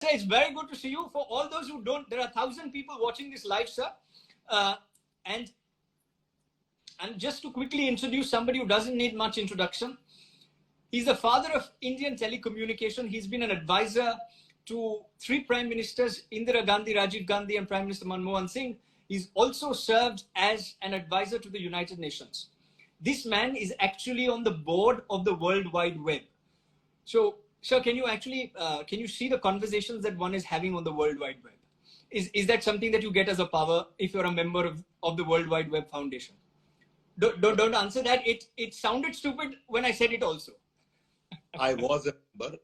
It's very good to see you. For all those who don't, there are 1,000 people watching this live, sir. And just to quickly introduce somebody who doesn't need much introduction, he's the father of Indian telecommunication. He's been an advisor to 3 Prime Ministers, Indira Gandhi, Rajiv Gandhi, and Prime Minister Manmohan Singh. He's also served as an advisor to the United Nations. This man is actually on the board of the World Wide Web. So, sir, can you see the conversations that one is having on the World Wide Web? Is that something that you get as a power if you're a member of the World Wide Web Foundation? Don't answer that. It sounded stupid when I said it also. I was a member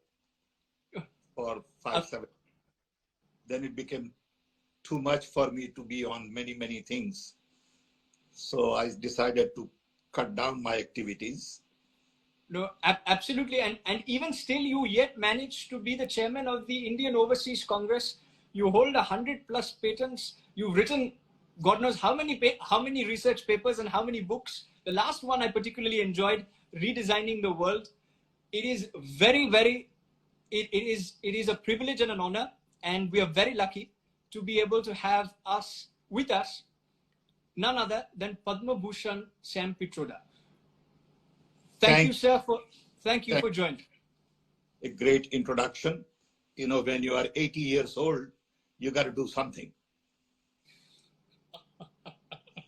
for 5-7. Then it became too much for me to be on many things. So I decided to cut down my activities. No, absolutely. And even still, you yet managed to be the chairman of the Indian Overseas Congress. You hold 100+ patents. You've written God knows how many research papers and how many books. The last one I particularly enjoyed, Redesigning the World. It is it is a privilege and an honor, and we are very lucky to be able to have with us none other than Padma Bhushan Shri Pitroda. Thank you, sir, for joining. A great introduction. You know, when you are 80 years old, you got to do something.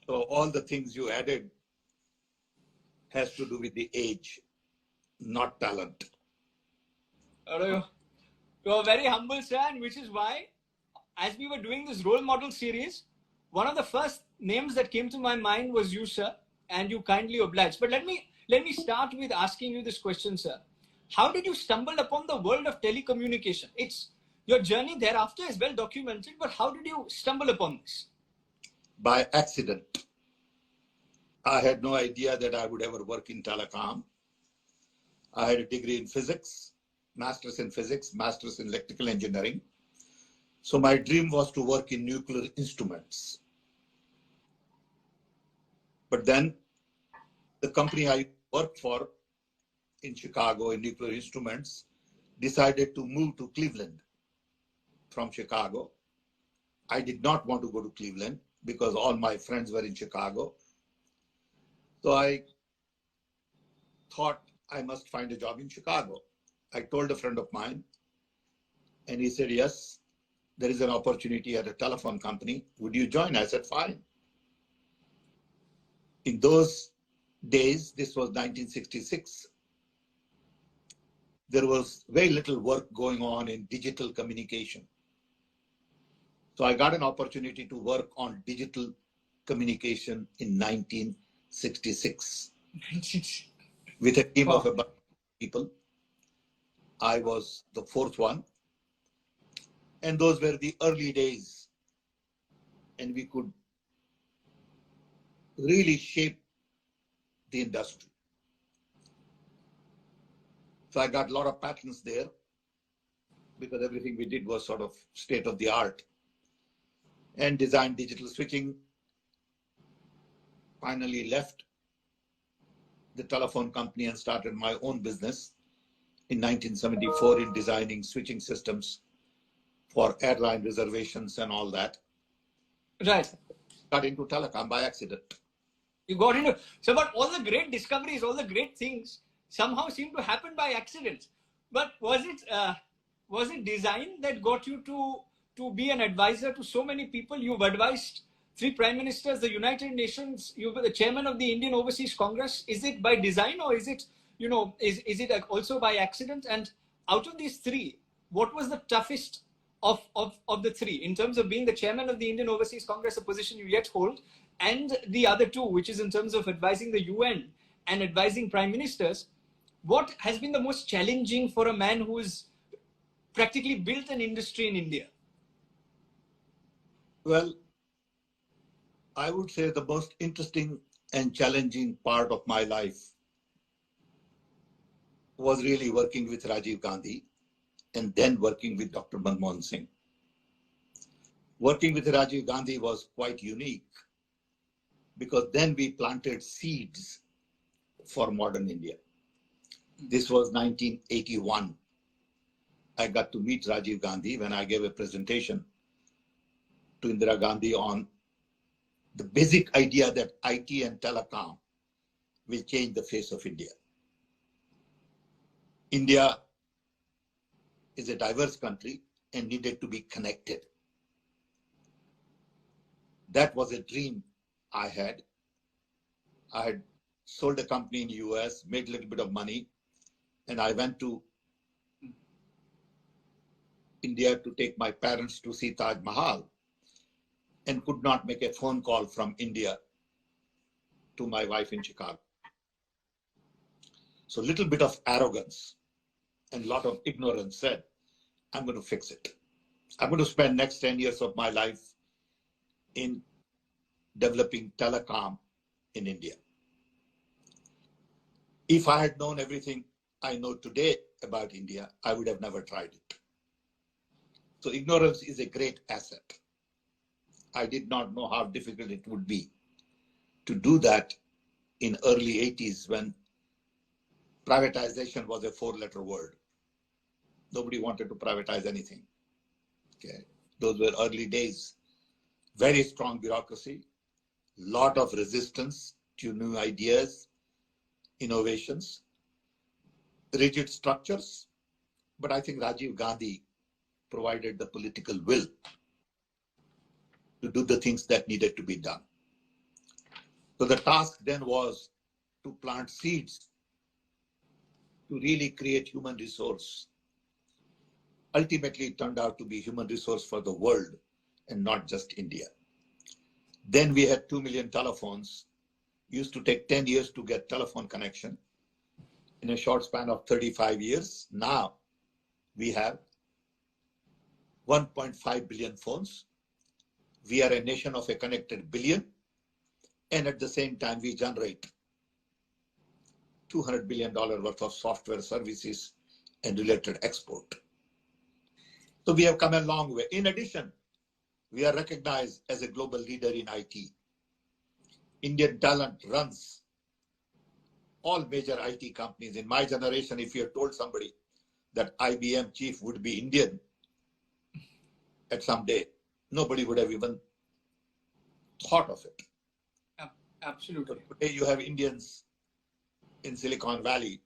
So all the things you added has to do with the age, not talent. You are very humble, sir, and which is why, as we were doing this role model series, one of the first names that came to my mind was you, sir, and you kindly obliged. But let me start with asking you this question, sir. How did you stumble upon the world of telecommunication? Your journey thereafter is well documented, but how did you stumble upon this? By accident. I had no idea that I would ever work in telecom. I had a degree in physics, master's in physics, master's in electrical engineering. So my dream was to work in nuclear instruments. But then the company I worked for in Chicago in nuclear instruments decided to move to Cleveland from Chicago. I did not want to go to Cleveland because all my friends were in Chicago. So I thought I must find a job in Chicago. I told a friend of mine, and he said, yes, there is an opportunity at a telephone company. Would you join? I said, fine. In those days, this was 1966, there was very little work going on in digital communication. So I got an opportunity to work on digital communication in 1966 with a team of about people. I was the 4th one. And those were the early days. And we could really shape the industry. So I got a lot of patents there because everything we did was sort of state of the art. And designed digital switching. Finally left the telephone company and started my own business in 1974 in designing switching systems for airline reservations and all that. Right. Got into telecom by accident. You got into, so but all the great discoveries, all the great things somehow seem to happen by accident. But was it design that got you to be an advisor to so many people? You've advised 3 Prime Ministers, the United Nations, you were the chairman of the Indian Overseas Congress. Is it by design or is it, is it also by accident? And out of these 3, what was the toughest of the 3 in terms of being the chairman of the Indian Overseas Congress, a position you yet hold, and the other 2, which is in terms of advising the UN and advising prime ministers? What has been the most challenging for a man who has practically built an industry in India? Well, I would say the most interesting and challenging part of my life was really working with Rajiv Gandhi and then working with Dr. Manmohan Singh. Working with Rajiv Gandhi was quite unique because then we planted seeds for modern India. This was 1981. I got to meet Rajiv Gandhi when I gave a presentation to Indira Gandhi on the basic idea that IT and telecom will change the face of India. India is a diverse country and needed to be connected. That was a dream I had. I had sold a company in the US, made a little bit of money, and I went to India to take my parents to see Taj Mahal and could not make a phone call from India to my wife in Chicago. So a little bit of arrogance and a lot of ignorance said, I'm going to fix it. I'm going to spend next 10 years of my life in developing telecom in India. If I had known everything I know today about India, I would have never tried it. So ignorance is a great asset. I did not know how difficult it would be to do that in early 80s when privatization was a four-letter word. Nobody wanted to privatize anything. Okay, those were early days. Very strong bureaucracy, lot of resistance to new ideas, innovations, rigid structures. But I think Rajiv Gandhi provided the political will to do the things that needed to be done. So the task then was to plant seeds to really create human resource. Ultimately, it turned out to be human resource for the world and not just India. Then we had 2 million telephones. Used to take 10 years to get telephone connection. In a short span of 35 years, now we have 1.5 billion phones. We are a nation of a connected billion. And at the same time, we generate $200 billion worth of software services and related export. So we have come a long way. In addition, we are recognized as a global leader in IT. Indian talent runs all major IT companies. In my generation, if you had told somebody that IBM chief would be Indian at some day, nobody would have even thought of it. Absolutely. But today you have Indians in Silicon Valley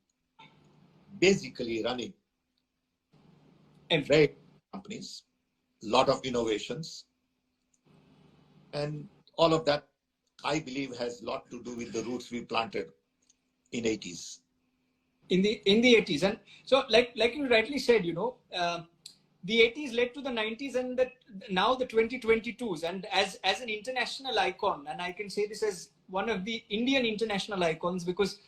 basically running great companies, a lot of innovations, and all of that, I believe, has a lot to do with the roots we planted in 80s. In the 80s. And so like you rightly said, the 80s led to the 90s and now the 2022s. And as an international icon, and I can say this as one of the Indian international icons, because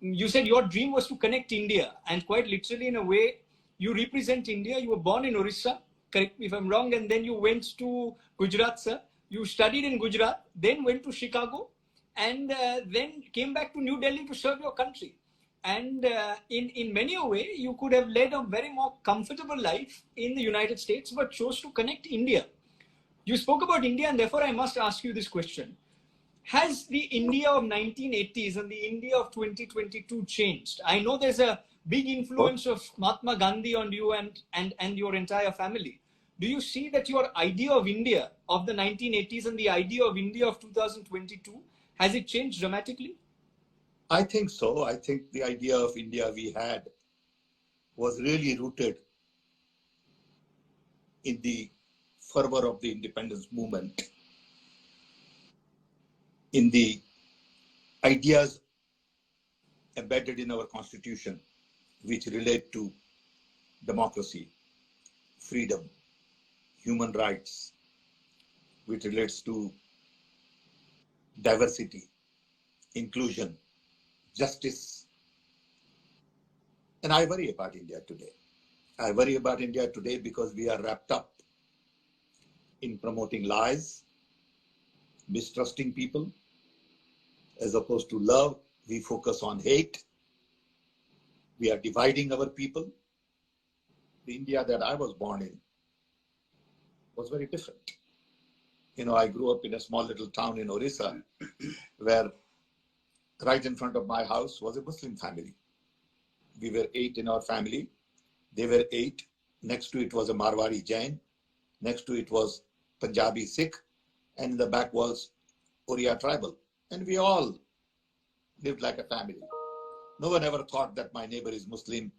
you said your dream was to connect India, and quite literally, in a way, you represent India. You were born in Orissa, correct me if I'm wrong, and then you went to Gujarat, sir. You studied in Gujarat, then went to Chicago, and then came back to New Delhi to serve your country. And in many a way, you could have led a very more comfortable life in the United States, but chose to connect India. You spoke about India, and therefore I must ask you this question. Has the India of 1980s and the India of 2022 changed? I know there's a big influence of Mahatma Gandhi on you and your entire family. Do you see that your idea of India of the 1980s and the idea of India of 2022, has it changed dramatically? I think so. I think the idea of India we had was really rooted in the fervor of the independence movement, in the ideas embedded in our constitution, which relate to democracy, freedom, human rights, which relates to diversity, inclusion, justice. And I worry about India today. I worry about India today because we are wrapped up in promoting lies, mistrusting people. As opposed to love, we focus on hate. We are dividing our people. The India that I was born in was very different. I grew up in a small little town in Orissa where right in front of my house was a Muslim family. We were 8 in our family. They were 8. Next to it was a Marwari Jain. Next to it was Punjabi Sikh. And in the back was Oriya tribal. And we all lived like a family. No one ever thought that my neighbor is Muslim,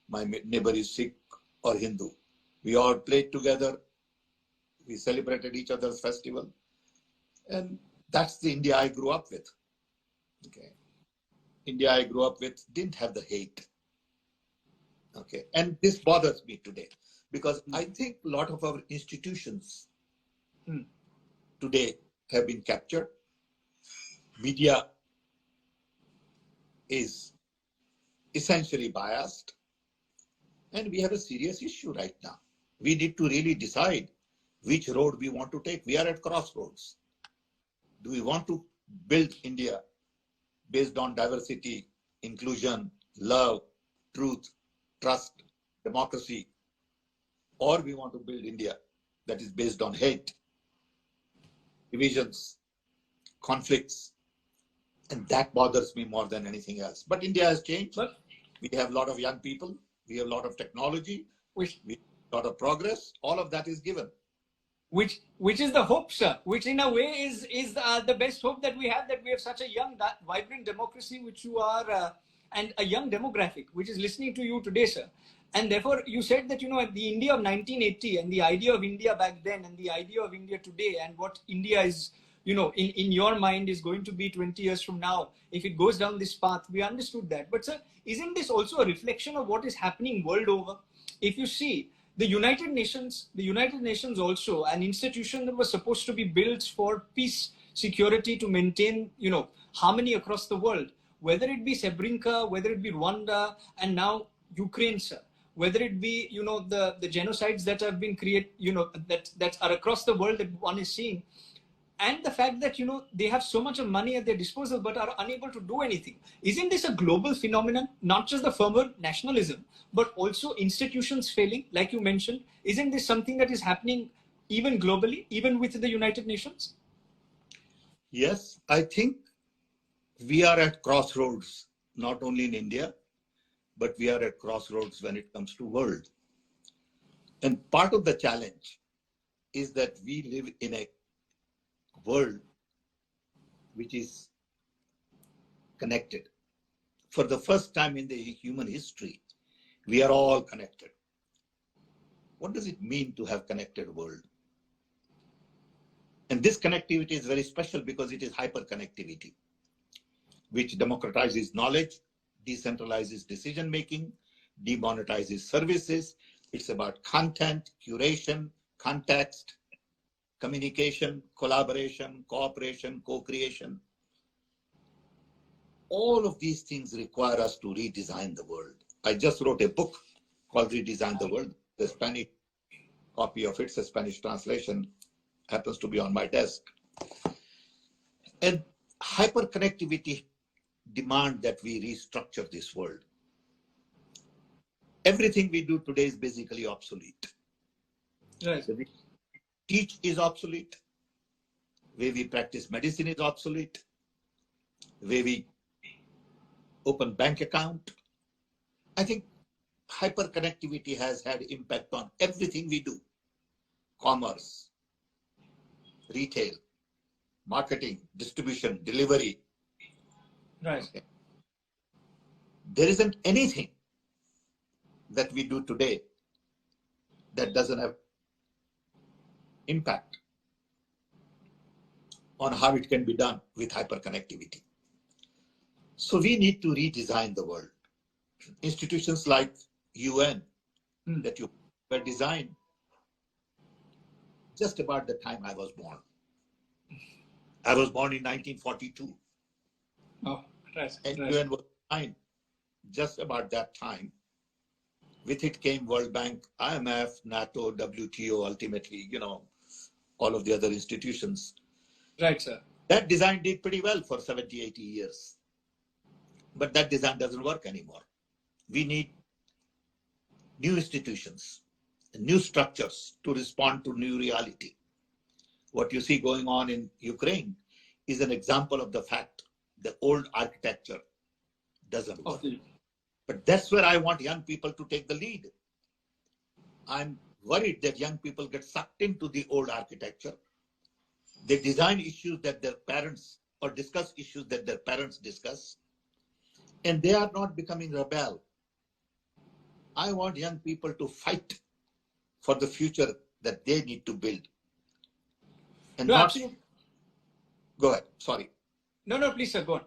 my neighbor is Sikh or Hindu. We all played together. We celebrated each other's festival. And that's the India I grew up with. Okay. India I grew up with didn't have the hate. Okay. And this bothers me today because I think a lot of our institutions today have been captured. Media is essentially biased. And we have a serious issue right now. We need to really decide which road we want to take. We are at crossroads. Do we want to build India based on diversity, inclusion, love, truth, trust, democracy, or we want to build India that is based on hate, divisions, conflicts, and that bothers me more than anything else. But India has changed. We have a lot of young people. We have a lot of technology. We have a lot of progress. All of that is given. Which is the hope, sir. Which in a way is the best hope that we have such a young, vibrant democracy, which you are, and a young demographic, which is listening to you today, sir. And therefore, you said that, the India of 1980 and the idea of India back then and the idea of India today and what India is, in your mind is going to be 20 years from now, if it goes down this path, we understood that. But sir, isn't this also a reflection of what is happening world over? If you see, the United Nations also, an institution that was supposed to be built for peace, security, to maintain, harmony across the world, whether it be Srebrenica, whether it be Rwanda, and now Ukraine, sir, whether it be, the genocides that have been created, that are across the world that one is seeing, and the fact that, they have so much of money at their disposal but are unable to do anything. Isn't this a global phenomenon? Not just the fervor nationalism, but also institutions failing, like you mentioned. Isn't this something that is happening even globally, even with the United Nations? Yes, I think we are at crossroads, not only in India, but we are at crossroads when it comes to world. And part of the challenge is that we live in a world which is connected. For the first time in the human history, we are all connected. What does it mean to have connected world? And this connectivity is very special because it is hyperconnectivity, which democratizes knowledge, decentralizes decision-making, demonetizes services. It's about content, curation, context, communication, collaboration, cooperation, co-creation. All of these things require us to redesign the world. I just wrote a book called Redesign the World. The Spanish copy of it's a Spanish translation, happens to be on my desk. And hyperconnectivity demands that we restructure this world. Everything we do today is basically obsolete. Right. So we teach is obsolete. Way we practice medicine is obsolete. Way we open bank account. I think hyperconnectivity has had impact on everything we do. Commerce, retail, marketing, distribution, delivery. Right. Okay. There isn't anything that we do today that doesn't have impact on how it can be done with hyperconnectivity. So we need to redesign the world. Institutions like UN that you were designed just about the time I was born. I was born in 1942. Oh, right. And right. UN was designed just about that time. With it came World Bank, IMF, NATO, WTO, ultimately, all of the other institutions. Right, sir. That design did pretty well for 70, 80 years. But that design doesn't work anymore. We need new institutions, new structures to respond to new reality. What you see going on in Ukraine is an example of the fact the old architecture doesn't work. Okay. But that's where I want young people to take the lead. I'm worried that young people get sucked into the old architecture. They design issues that their parents, or discuss issues that their parents discuss, and they are not becoming rebel. I want young people to fight for the future that they need to build. And No, not absolutely. Go ahead. Sorry. No, please, sir, go on.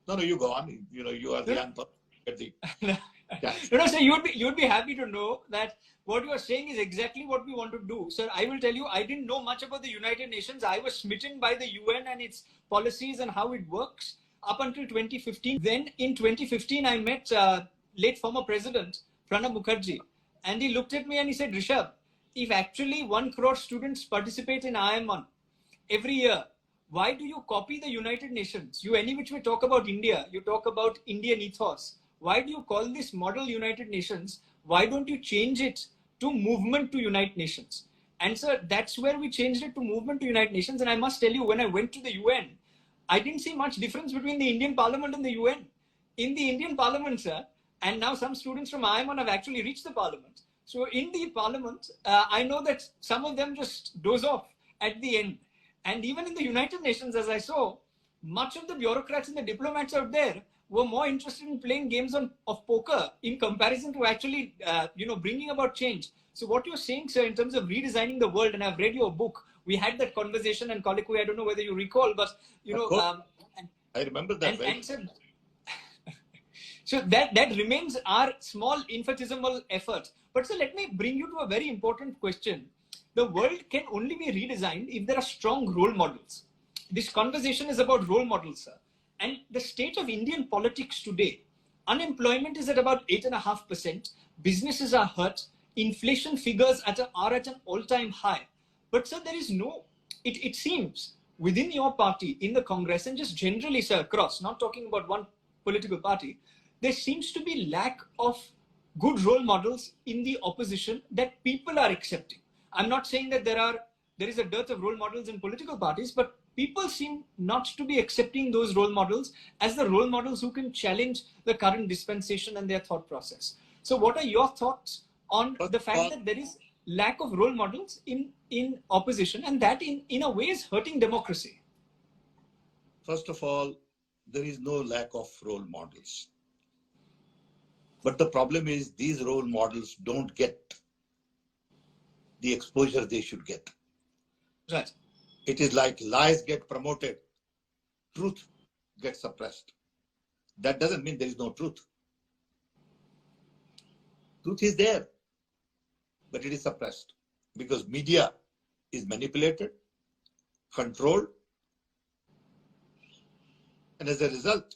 No, you go on. You are the No, young person. Get the no, chance. sir, you'd be happy to know that what you are saying is exactly what we want to do. Sir, I will tell you, I didn't know much about the United Nations. I was smitten by the UN and its policies and how it works up until 2015. Then in 2015, I met late former President Pranab Mukherjee, and he looked at me and he said, Rishabh, if actually 1 crore students participate in I.I.M.U.N every year, why do you copy the United Nations? You any which way talk about India, you talk about Indian ethos. Why do you call this model United Nations? Why don't you change it to movement to United Nations? And sir, that's where we changed it to movement to United Nations. And I must tell you, when I went to the UN, I didn't see much difference between the Indian Parliament and the UN. In the Indian Parliament, sir, and now some students from I.I.M.U.N have actually reached the Parliament. So in the Parliament, I know that some of them just doze off at the end. And even in the United Nations, as I saw, much of the bureaucrats and the diplomats out there were more interested in playing games of poker in comparison to actually, bringing about change. So what you're saying, sir, in terms of redesigning the world, and I've read your book, we had that conversation and colloquy, I don't know whether you recall, but, I remember that very. So that remains our small infinitesimal effort. But so let me bring you to a very important question. The world can only be redesigned if there are strong role models. This conversation is about role models, sir. And the state of Indian politics today, unemployment is at about 8.5%. Businesses are hurt. Inflation figures are at an all-time high. But sir, there is no, it seems within your party, in the Congress, and just generally, sir, across, not talking about one political party, there seems to be lack of good role models in the opposition that people are accepting. I'm not saying that there is a dearth of role models in political parties, but people seem not to be accepting those role models as the role models who can challenge the current dispensation and their thought process. So what are your thoughts on the fact that there is lack of role models in opposition, and that in a way is hurting democracy? First of all, there is no lack of role models. But the problem is these role models don't get the exposure they should get. Right. It is like lies get promoted, truth gets suppressed. That doesn't mean there is no truth. Truth is there, but it is suppressed because media is manipulated, controlled, and as a result,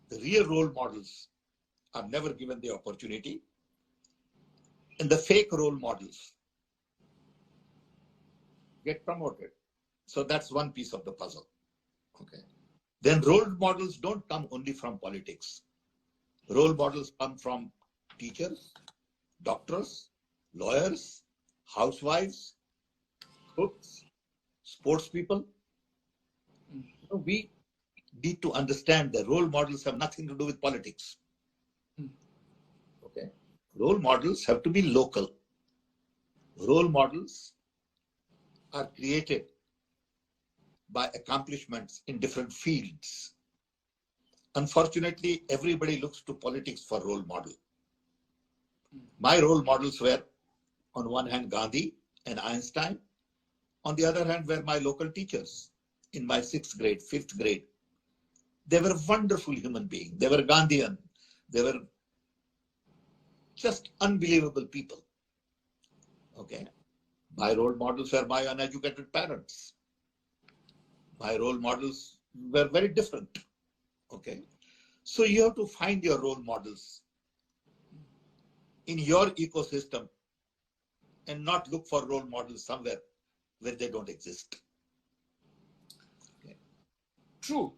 the real role models are never given the opportunity, and the fake role models get promoted. So that's one piece of the puzzle. Okay. Then role models don't come only from politics. Role models come from teachers, doctors, lawyers, housewives, cooks, sports people. We need to understand that role models have nothing to do with politics. Okay. Role models have to be local. Role models are created by accomplishments in different fields. Unfortunately, everybody looks to politics for role model. My role models were, on one hand, Gandhi and Einstein. On the other hand, were my local teachers in my 6th grade, 5th grade. They were wonderful human beings. They were Gandhian. They were just unbelievable people. Okay. My role models were my uneducated parents. My role models were very different. Okay. So you have to find your role models in your ecosystem and not look for role models somewhere where they don't exist. Okay. True.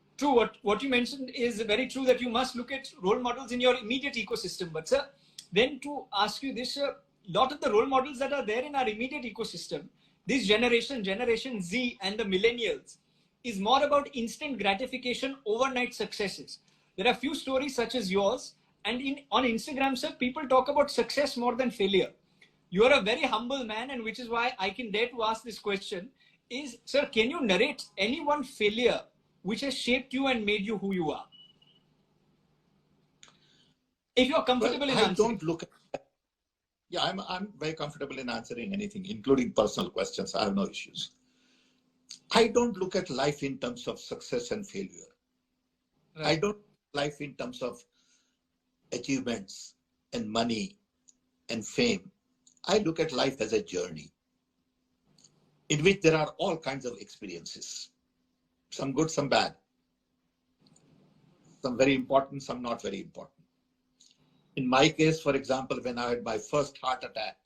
What you mentioned is very true, that you must look at role models in your immediate ecosystem. But sir, then to ask you this, a lot of the role models that are there in our immediate ecosystem, this Generation Z and the millennials, is more about instant gratification, overnight successes. There are few stories such as yours, And on Instagram, sir, people talk about success more than failure. You are a very humble man, and which is why I can dare to ask this question is, sir, can you narrate any one failure which has shaped you and made you who you are? If you're comfortable in I answering. don't look at, yeah, I'm very comfortable in answering anything, including personal questions. I have no issues. I don't look at life in terms of success and failure. Right. I don't life in terms of achievements and money and fame. I look at life as a journey in which there are all kinds of experiences, some good, some bad, some very important, some not very important. In my case, for example, when I had my first heart attack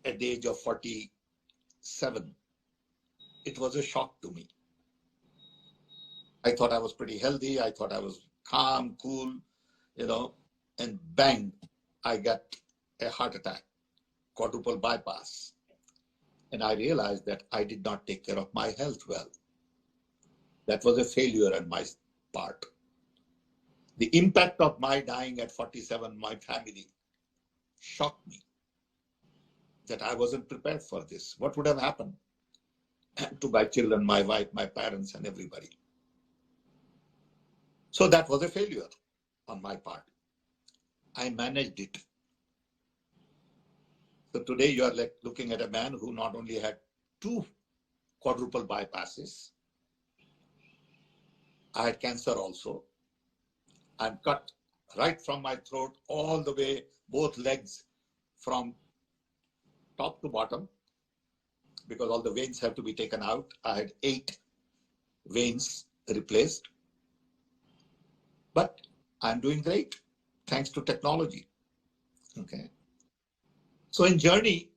at the age of 47, it was a shock to me. I thought I was pretty healthy. I thought I was calm, cool, and bang, I got a heart attack, quadruple bypass. And I realized that I did not take care of my health well. That was a failure on my part. The impact of my dying at 47, my family, shocked me that I wasn't prepared for this. What would have happened to my children, my wife, my parents, and everybody? So that was a failure on my part. I managed it. So today you are like looking at a man who not only had 2 quadruple bypasses, I had cancer also. I'm cut right from my throat all the way, both legs from top to bottom, because all the veins have to be taken out. I had 8 veins replaced. But I'm doing great, thanks to technology. Okay. So in journey,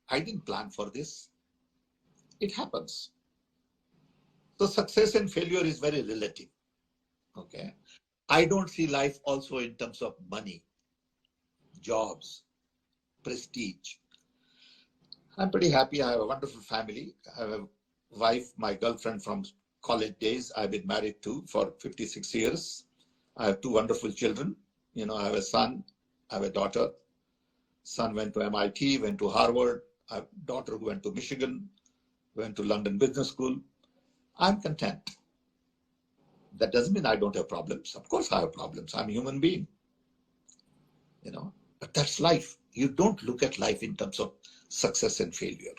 I didn't plan for this. It happens. So success and failure is very relative. Okay. I don't see life also in terms of money, jobs, prestige. I'm pretty happy. I have a wonderful family. I have a wife, my girlfriend from college days, I've been married to for 56 years. I have 2 wonderful children. I have a son, I have a daughter. Son went to MIT, went to Harvard. I have a daughter who went to Michigan, went to London Business School. I'm content. That doesn't mean I don't have problems. Of course I have problems. I'm a human being. But that's life. You don't look at life in terms of success and failure.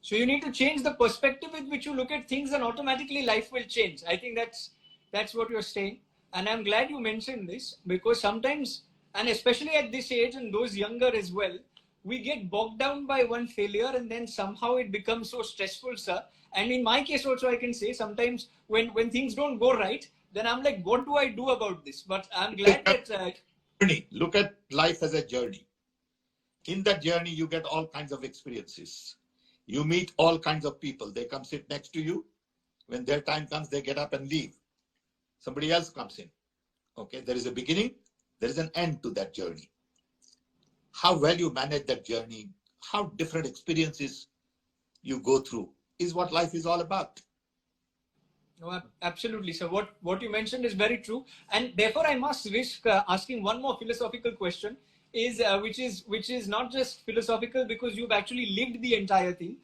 So you need to change the perspective with which you look at things, and automatically life will change. I think that's what you're saying. And I'm glad you mentioned this, because sometimes, and especially at this age and those younger as well, we get bogged down by one failure and then somehow it becomes so stressful, sir. And in my case also, I can say sometimes when things don't go right, then I'm like, what do I do about this? But I'm glad that... Look at life as a journey. In that journey, you get all kinds of experiences. You meet all kinds of people. They come sit next to you. When their time comes, they get up and leave. Somebody else comes in. Okay, there is a beginning, there is an end to that journey. How well you manage that journey, how different experiences you go through is what life is all about. No, absolutely. So what you mentioned is very true. And therefore, I must risk asking one more philosophical question, which is not just philosophical because you've actually lived the entire thing.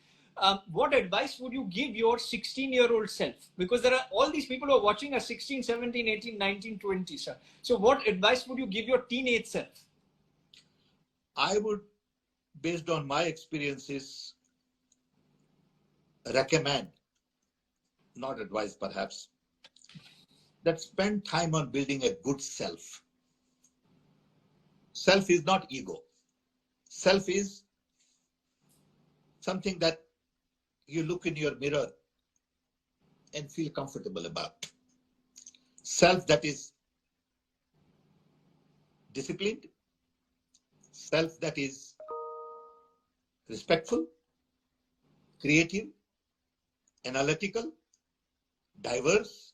What advice would you give your 16-year-old self? Because there are all these people who are watching are 16, 17, 18, 19, 20, sir. So what advice would you give your teenage self? I would, based on my experiences, recommend, not advise perhaps, that spend time on building a good self. Self is not ego. Self is something that you look in your mirror and feel comfortable about. Self that is disciplined, self that is respectful, creative, analytical, diverse,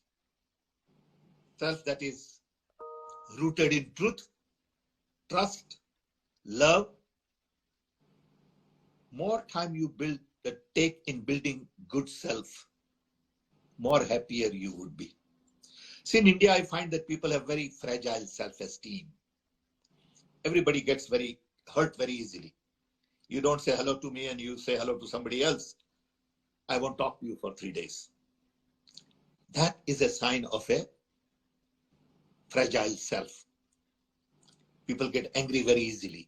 self that is rooted in truth, trust, love. More time you take in building good self, more happier you would be. See, in India, I find that people have very fragile self-esteem. Everybody gets very hurt very easily. You don't say hello to me and you say hello to somebody else. I won't talk to you for 3 days. That is a sign of a fragile self. People get angry very easily.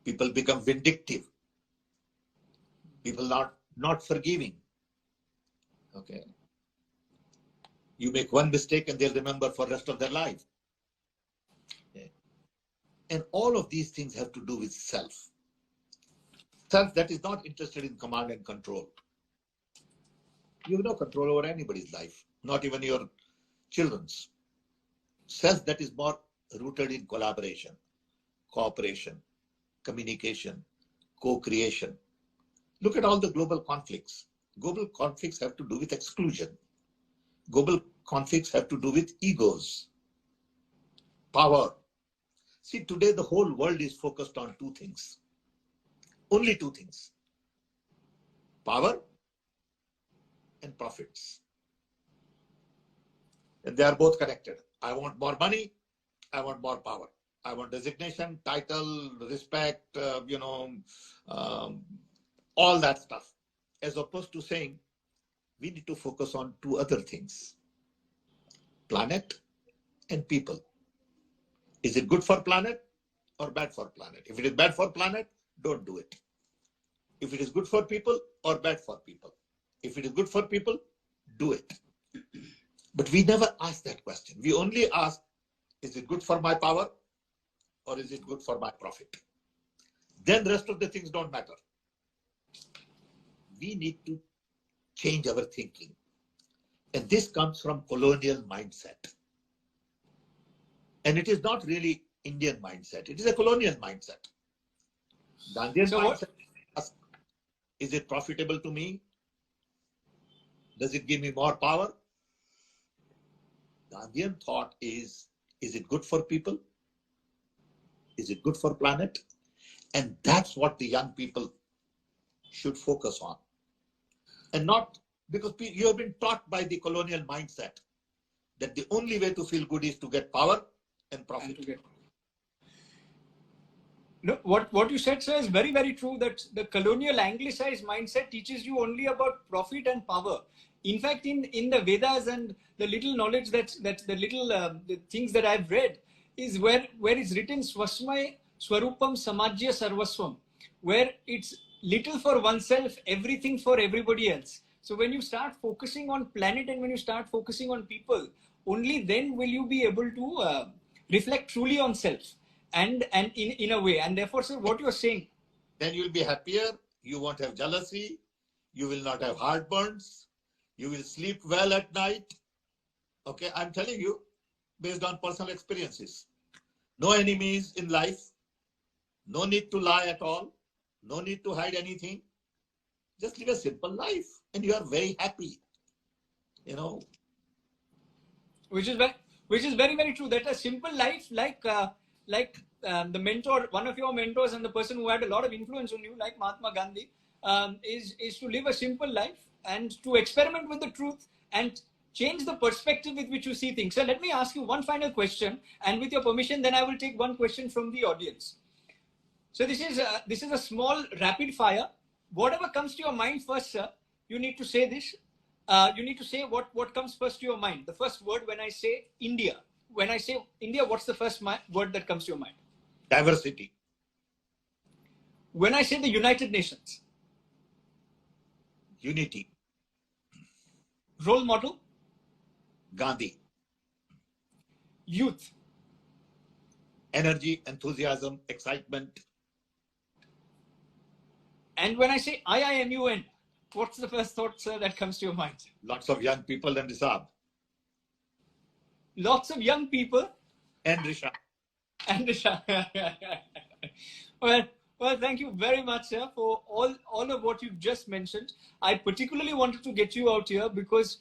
People become vindictive. People not forgiving. Okay. You make one mistake and they'll remember for the rest of their life. Okay. And all of these things have to do with self. Self that is not interested in command and control. You have no control over anybody's life, not even your children's. Self that is more rooted in collaboration, cooperation, communication, co-creation. Look at all the global conflicts. Global conflicts have to do with exclusion. Global conflicts have to do with egos, power. See, today the whole world is focused on two things. Only two things. Power and profits. And they are both connected. I want more money. I want more power. I want designation, title, respect, all that stuff. As opposed to saying, we need to focus on two other things. Planet and people. Is it good for planet or bad for planet? If it is bad for planet, don't do it. If it is good for people or bad for people. If it is good for people, do it. But we never ask that question. We only ask, is it good for my power or is it good for my profit? Then the rest of the things don't matter. We need to change our thinking. And this comes from colonial mindset. And it is not really Indian mindset. It is a colonial mindset. Gandhian mindset asks, is it profitable to me? Does it give me more power? Gandhian thought is it good for people? Is it good for planet? And that's what the young people should focus on. And not because you have been taught by the colonial mindset that the only way to feel good is to get power and profit. No, what you said, sir, is very, very true, that the colonial anglicized mindset teaches you only about profit and power. In fact, in the Vedas and the little knowledge the things that I've read is where it's written Swasmai Swarupam Samajya Sarvaswam, where it's little for oneself, everything for everybody else. So when you start focusing on planet and when you start focusing on people, only then will you be able to reflect truly on self and in a way. And therefore, sir, what you're saying. Then you'll be happier. You won't have jealousy. You will not have heartburns. You will sleep well at night. Okay, I'm telling you, based on personal experiences. No enemies in life. No need to lie at all. No need to hide anything. Just live a simple life and you are very happy. Which is very, very true. That a simple life, like the mentor, one of your mentors and the person who had a lot of influence on you, like Mahatma Gandhi, is to live a simple life and to experiment with the truth and change the perspective with which you see things. So let me ask you one final question, and with your permission, then I will take one question from the audience. So this is a small rapid fire. Whatever comes to your mind first, sir, you need to say this. You need to say what comes first to your mind. The first word when I say India. When I say India, what's the first word that comes to your mind? Diversity. When I say the United Nations. Unity. Role model. Gandhi. Youth. Energy, enthusiasm, excitement. And when I say I.I.M.U.N, what's the first thought, sir, that comes to your mind? Lots of young people and Rishabh. Lots of young people. And Rishabh. And Rishabh. Well, thank you very much, sir, for all of what you've just mentioned. I particularly wanted to get you out here because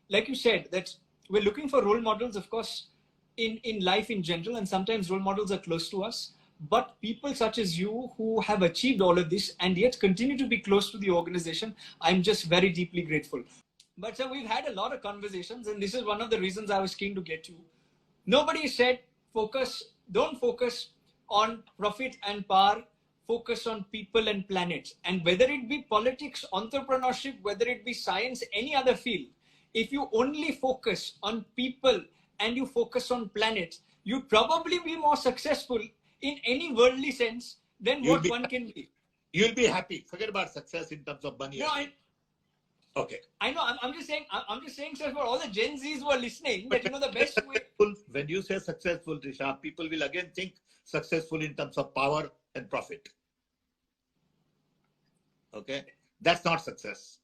like you said, that we're looking for role models, of course, in life in general, and sometimes role models are close to us. But people such as you who have achieved all of this and yet continue to be close to the organization, I'm just very deeply grateful. But sir, we've had a lot of conversations, and this is one of the reasons I was keen to get you. Nobody said don't focus on profit and power, focus on people and planets. And whether it be politics, entrepreneurship, whether it be science, any other field, if you only focus on people and you focus on planets, you'd probably be more successful in any worldly sense than what one can be. You'll be happy. Forget about success in terms of money. No, okay. I know. I'm just saying, sir, for all the Gen Zs who are listening, that the best way. When you say successful, Rishabh, people will again think successful in terms of power and profit. Okay, that's not success.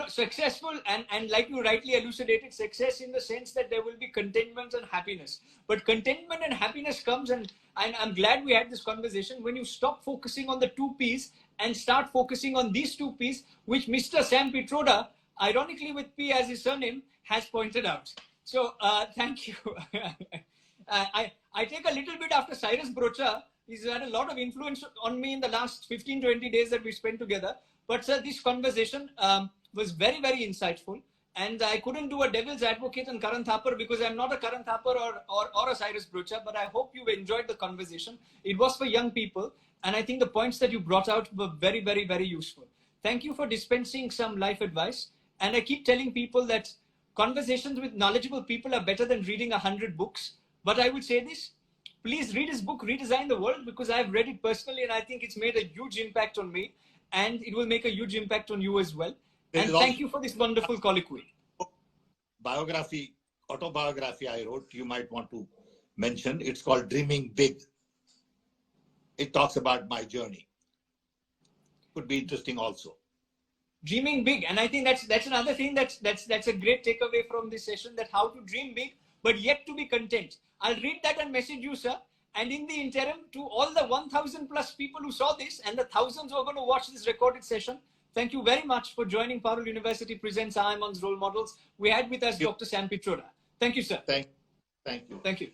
Successful and like you rightly elucidated, success in the sense that there will be contentment and happiness. But contentment and happiness comes, and I'm glad we had this conversation, when you stop focusing on the two P's and start focusing on these two P's, which Mr. Sam Pitroda, ironically with P as his surname, has pointed out. So thank you. I take a little bit after Cyrus Brocha. He's had a lot of influence on me in the last 15-20 days that we spent together. But sir, this conversation was very, very insightful. And I couldn't do a devil's advocate on Karan Thapar because I'm not a Karan Thapar or a Cyrus Brocha, but I hope you enjoyed the conversation. It was for young people. And I think the points that you brought out were very, very, very useful. Thank you for dispensing some life advice. And I keep telling people that conversations with knowledgeable people are better than reading 100 books. But I would say this, please read his book, Redesign the World, because I've read it personally and I think it's made a huge impact on me. And it will make a huge impact on you as well. And thank you for this wonderful colloquy. Autobiography I wrote, you might want to mention. It's called Dreaming Big. It talks about my journey. Could be interesting also. Dreaming big. And I think that's another thing that's a great takeaway from this session, that how to dream big, but yet to be content. I'll read that and message you, sir. And in the interim, to all the 1,000 plus people who saw this and the thousands who are going to watch this recorded session, thank you very much for joining Parul University Presents I.I.M.U.N's Role Models. We had with us Dr. Sam Pitroda. Thank you, sir. Thank you. Thank you.